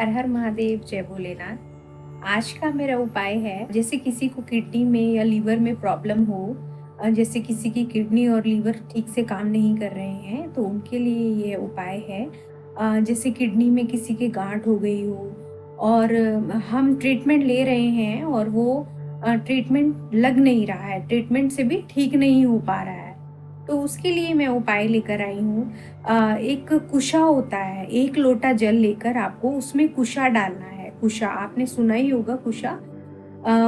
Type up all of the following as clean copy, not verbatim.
हर हर महादेव, जय भोलेनाथ। आज का मेरा उपाय है, जैसे किसी को किडनी में या लीवर में प्रॉब्लम हो, जैसे किसी की किडनी और लीवर ठीक से काम नहीं कर रहे हैं, तो उनके लिए ये उपाय है। जैसे किडनी में किसी के गांठ हो गई हो और हम ट्रीटमेंट ले रहे हैं और वो ट्रीटमेंट लग नहीं रहा है, ट्रीटमेंट से भी ठीक नहीं हो पा रहा है, तो उसके लिए मैं उपाय लेकर आई हूँ। एक कुशा होता है, 1 लोटा जल लेकर आपको उसमें कुशा डालना है। कुशा आपने सुना ही होगा, कुशा।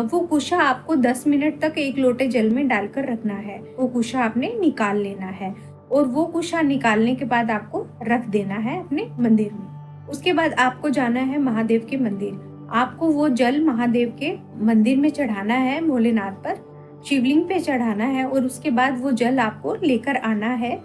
वो कुशा आपको 10 मिनट तक 1 लोटे जल में डालकर रखना है। वो कुशा आपने निकाल लेना है और वो कुशा निकालने के बाद आपको रख देना है अपने मंदिर में। उसके बाद आपको जाना है महादेव के मंदिर। आपको वो जल महादेव के मंदिर में चढ़ाना है, भोलेनाथ पर, शिवलिंग पे चढ़ाना है और उसके बाद वो जल आपको लेकर आना है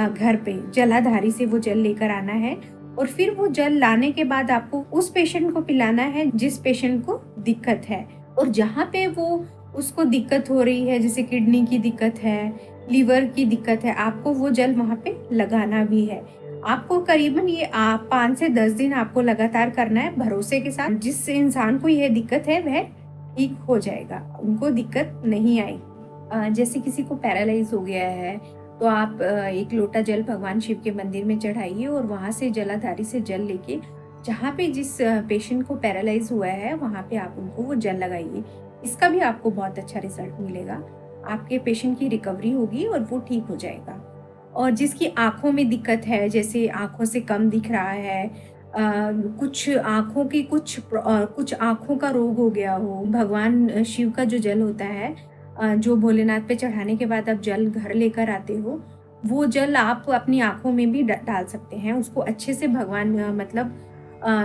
घर पे। जलाधारी से वो जल लेकर आना है और फिर वो जल लाने के बाद आपको उस पेशेंट को पिलाना है जिस पेशेंट को दिक्कत है। और जहाँ पे वो उसको दिक्कत हो रही है, जैसे किडनी की दिक्कत है, लीवर की दिक्कत है, आपको वो जल वहाँ पे लगाना भी है। आपको करीबन ये 5 से 10 दिन आपको लगातार करना है, भरोसे के साथ। जिस इंसान को यह दिक्कत है वह ठीक हो जाएगा, उनको दिक्कत नहीं आएगी। जैसे किसी को पैरालाइज हो गया है, तो आप 1 लोटा जल भगवान शिव के मंदिर में चढ़ाइए और वहाँ से जलाधारी से जल लेके जहाँ पे जिस पेशेंट को पैरालाइज हुआ है वहाँ पे आप उनको वो जल लगाइए। इसका भी आपको बहुत अच्छा रिजल्ट मिलेगा। आपके पेशेंट की रिकवरी होगी और वो ठीक हो जाएगा। और जिसकी आँखों में दिक्कत है, जैसे आँखों से कम दिख रहा है, कुछ आँखों की कुछ आँखों का रोग हो गया हो, भगवान शिव का जो जल होता है, जो भोलेनाथ पे चढ़ाने के बाद आप जल घर लेकर आते हो, वो जल आप अपनी आँखों में भी डाल सकते हैं। उसको अच्छे से भगवान मतलब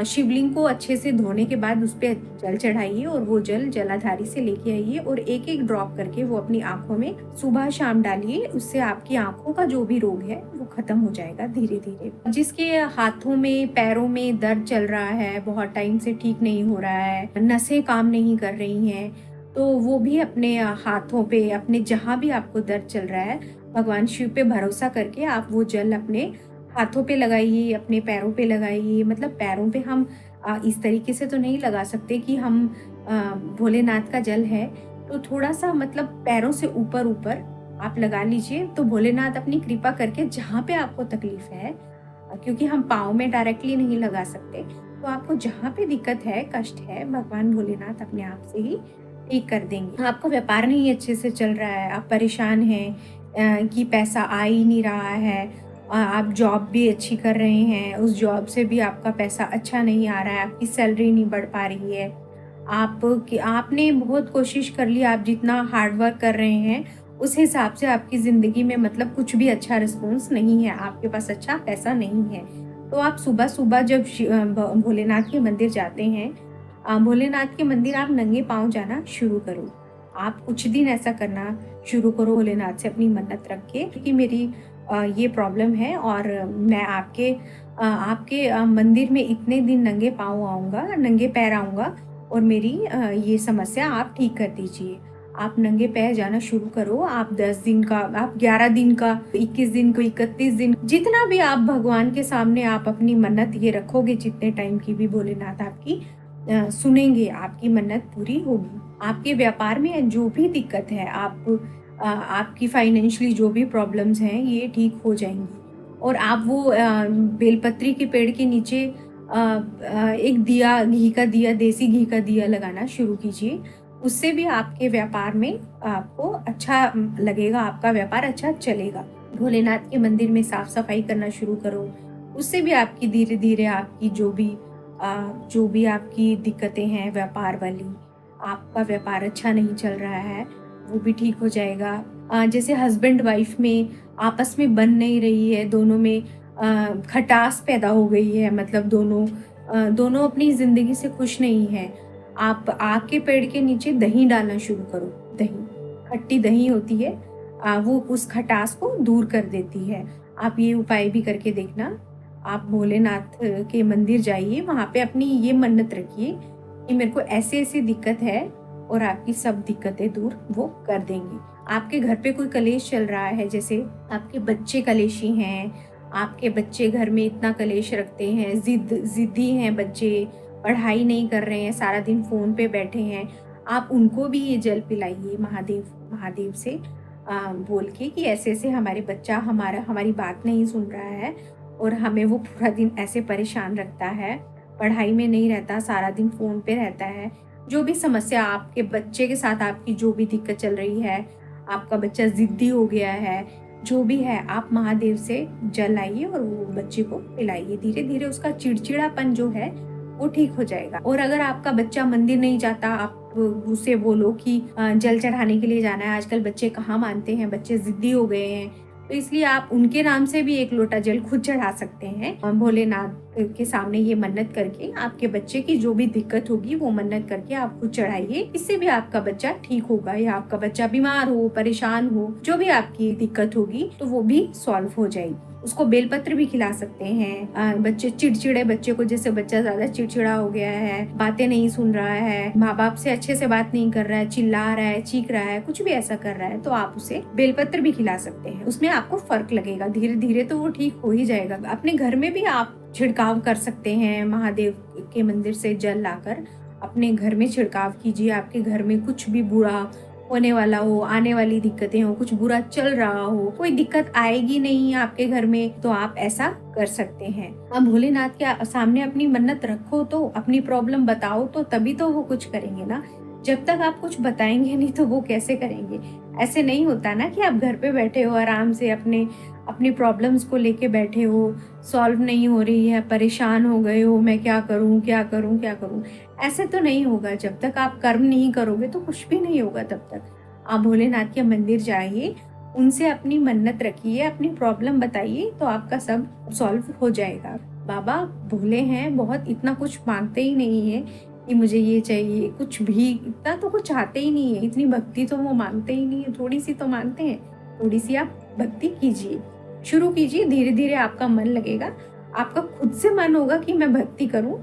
शिवलिंग को अच्छे से धोने के बाद उस पे जल चढ़ाइए और वो जल जलाधारी से लेके आइए और एक-एक ड्रॉप करके वो अपनी आँखों में सुबह-शाम डालिए। उससे आपकी आँखों का जो भी रोग है वो खत्म हो जाएगा धीरे-धीरे। जिसके हाथों में, पैरों में दर्द चल रहा है, बहुत टाइम से ठीक नहीं हो रहा है, नसें काम नहीं कर रही हैं, तो वो भी अपने हाथों पे, अपने जहाँ भी आपको दर्द चल रहा है, भगवान शिव पे भरोसा करके आप वो जल अपने हाथों पे लगाइए, अपने पैरों पे लगाइए। मतलब पैरों पे हम इस तरीके से तो नहीं लगा सकते कि हम अ, भोलेनाथ का जल है, तो थोड़ा-सा मतलब पैरों से ऊपर-ऊपर आप लगा लीजिए, तो भोलेनाथ अपनी कृपा करके जहाँ पे आपको तकलीफ है, क्योंकि हम पाँव में डायरेक्टली नहीं लगा सकते, तो आपको जहाँ पे दिक्कत है, कष्ट है, भगवान भोलेनाथ अपने आप से ही ठीक कर देंगे। आपका व्यापार नहीं अच्छे से चल रहा है, आप परेशान हैं कि पैसा आ ही नहीं रहा है, आप जॉब भी अच्छी कर रहे हैं, उस जॉब से भी आपका पैसा अच्छा नहीं आ रहा है, आपकी सैलरी नहीं बढ़ पा रही है। आपने बहुत कोशिश कर ली, आप जितना हार्ड वर्क कर रहे हैं, उस हिसाब से आपकी ज़िंदगी में मतलब कुछ भी अच्छा रिस्पॉन्स नहीं है, आपके पास अच्छा पैसा नहीं है। तो आप सुबह-सुबह जब भोलेनाथ के मंदिर जाते हैं, भोलेनाथ के मंदिर आप नंगे पाँव जाना शुरू करो। आप कुछ दिन ऐसा करना शुरू करो, भोलेनाथ से अपनी मन्नत रख के कि मेरी ये प्रॉब्लम है और मैं आपके मंदिर में इतने दिन नंगे पाँव आऊँगा, नंगे पैर आऊँगा और मेरी ये समस्या आप ठीक कर दीजिए। आप नंगे पैर जाना शुरू करो। आप 10 दिन का, आप 11 दिन का, 21 दिन को, 31 दिन, जितना भी आप भगवान के सामने आप अपनी मन्नत ये रखोगे, जितने टाइम की भी, भोलेनाथ आपकी सुनेंगे, आपकी मन्नत पूरी होगी। आपके व्यापार में जो भी दिक्कत है, आपकी फाइनेंशियली जो भी प्रॉब्लम्स हैं, ये ठीक हो जाएँगी। और आप वो बेलपत्री के पेड़ के नीचे एक दिया, घी का दिया, देसी घी का दिया लगाना शुरू कीजिए। उससे भी आपके व्यापार में आपको अच्छा लगेगा, आपका व्यापार अच्छा चलेगा। भोलेनाथ के मंदिर में साफ-सफाई करना शुरू करो। उससे भी आपकी धीरे-धीरे आपकी जो भी आपकी दिक्कतें हैं व्यापार वाली, आपका व्यापार अच्छा नहीं चल रहा है, वो भी ठीक हो जाएगा। जैसे हस्बैंड वाइफ में आपस में बन नहीं रही है, दोनों में खटास पैदा हो गई है, मतलब दोनों अपनी ज़िंदगी से खुश नहीं हैं। आप आग के पेड़ के नीचे दही डालना शुरू करो। दही, खट्टी दही होती है, वो उस खटास को दूर कर देती है। आप ये उपाय भी करके देखना। आप भोलेनाथ के मंदिर जाइए, वहाँ पे अपनी ये मन्नत रखिए कि मेरे को ऐसी-ऐसी दिक्कत है और आपकी सब दिक्कतें दूर वो कर देंगे। आपके घर पे कोई कलेश चल रहा है, जैसे आपके बच्चे कलेशी हैं, आपके बच्चे घर में इतना कलेश रखते हैं, ज़िद्दी हैं बच्चे, पढ़ाई नहीं कर रहे हैं, सारा दिन फ़ोन पे बैठे हैं, आप उनको भी ये जल पिलाइए महादेव महादेव से बोल के कि ऐसे-ऐसे हमारे बच्चा हमारी बात नहीं सुन रहा है और हमें वो पूरा दिन ऐसे परेशान रखता है, पढ़ाई में नहीं रहता, सारा दिन फ़ोन पे रहता है। जो भी समस्या आपके बच्चे के साथ आपकी जो भी दिक्कत चल रही है, आपका बच्चा ज़िद्दी हो गया है, जो भी है आप महादेव से जल लाइए और वो बच्चे को पिलाइए। धीरे-धीरे उसका चिड़चिड़ापन जो है वो ठीक हो जाएगा। और अगर आपका बच्चा मंदिर नहीं जाता, आप उसे बोलो कि जल चढ़ाने के लिए जाना है। आजकल बच्चे कहाँ मानते हैं, बच्चे ज़िद्दी हो गए हैं। तो इसलिए आप उनके नाम से भी 1 लोटा जल खुद चढ़ा सकते हैं। भोलेनाथ के सामने ये मन्नत करके आपके बच्चे की जो भी दिक्कत होगी वो मन्नत करके आप खुद चढ़ाइए। इससे भी आपका बच्चा ठीक होगा या आपका बच्चा बीमार हो, परेशान हो, जो भी आपकी दिक्कत होगी तो वो भी सॉल्व हो जाएगी। उसको बेलपत्र भी खिला सकते हैं। बच्चे चिड़चिड़े बच्चे को, जैसे बच्चा ज्यादा चिड़चिड़ा हो गया है, बातें नहीं सुन रहा है, माँ बाप से अच्छे से बात नहीं कर रहा है, चिल्ला रहा है, चीख रहा है, कुछ भी ऐसा कर रहा है, तो आप उसे बेलपत्र भी खिला सकते हैं। उसमें आपको फर्क लगेगा, धीरे धीरे तो वो ठीक हो ही जाएगा। अपने घर में भी आप छिड़काव कर सकते हैं, महादेव के मंदिर से जल लाकर अपने घर में छिड़काव कीजिए। आपके घर में कुछ भी बुरा होने वाला हो, आने वाली दिक्कतें हो, कुछ बुरा चल रहा हो, कोई दिक्कत आएगी नहीं आपके घर में, तो आप ऐसा कर सकते हैं। अब भोलेनाथ के सामने अपनी मन्नत रखो, तो अपनी प्रॉब्लम बताओ, तो तभी तो वो कुछ करेंगे ना। जब तक आप कुछ बताएंगे नहीं तो वो कैसे करेंगे। ऐसे नहीं होता ना कि आप घर पे बैठे हो आराम से अपनी प्रॉब्लम्स को लेके बैठे हो, सॉल्व नहीं हो रही है, परेशान हो गए हो, मैं क्या करूं क्या करूं क्या करूं। ऐसे तो नहीं होगा। जब तक आप कर्म नहीं करोगे तो कुछ भी नहीं होगा। तब तक आप भोलेनाथ के मंदिर जाइए, उनसे अपनी मन्नत रखिए, अपनी प्रॉब्लम बताइए, तो आपका सब सॉल्व हो जाएगा। बाबा भोले हैं, बहुत इतना कुछ मांगते ही नहीं है कि मुझे ये चाहिए, कुछ भी इतना तो कुछ चाहते ही नहीं है, इतनी भक्ति तो वो मांगते ही नहीं है, थोड़ी सी तो मांगते हैं। थोड़ी सी आप भक्ति कीजिए, शुरू कीजिए, धीरे धीरे आपका मन लगेगा, आपका खुद से मन होगा कि मैं भक्ति करूं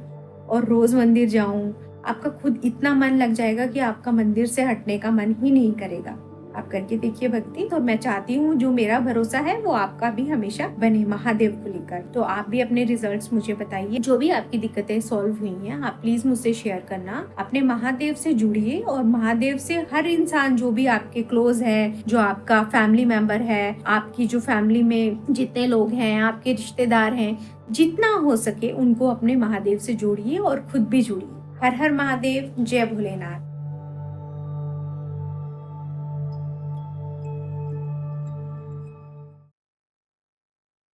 और रोज मंदिर जाऊं। आपका खुद इतना मन लग जाएगा कि आपका मंदिर से हटने का मन ही नहीं करेगा। आप करके देखिए भक्ति। तो मैं चाहती हूँ जो मेरा भरोसा है वो आपका भी हमेशा बने महादेव को लेकर। तो आप भी अपने रिजल्ट्स मुझे बताइए। जो भी आपकी दिक्कतें सॉल्व हुई हैं आप प्लीज मुझसे शेयर करना। अपने महादेव से जुड़िए और महादेव से हर इंसान जो भी आपके क्लोज है, जो आपका फैमिली मेंबर है, आपकी जो फैमिली में जितने लोग हैं, आपके रिश्तेदार हैं, जितना हो सके उनको अपने महादेव से जोड़िए और खुद भी जुड़िए। हर हर महादेव, जय भोलेनाथ।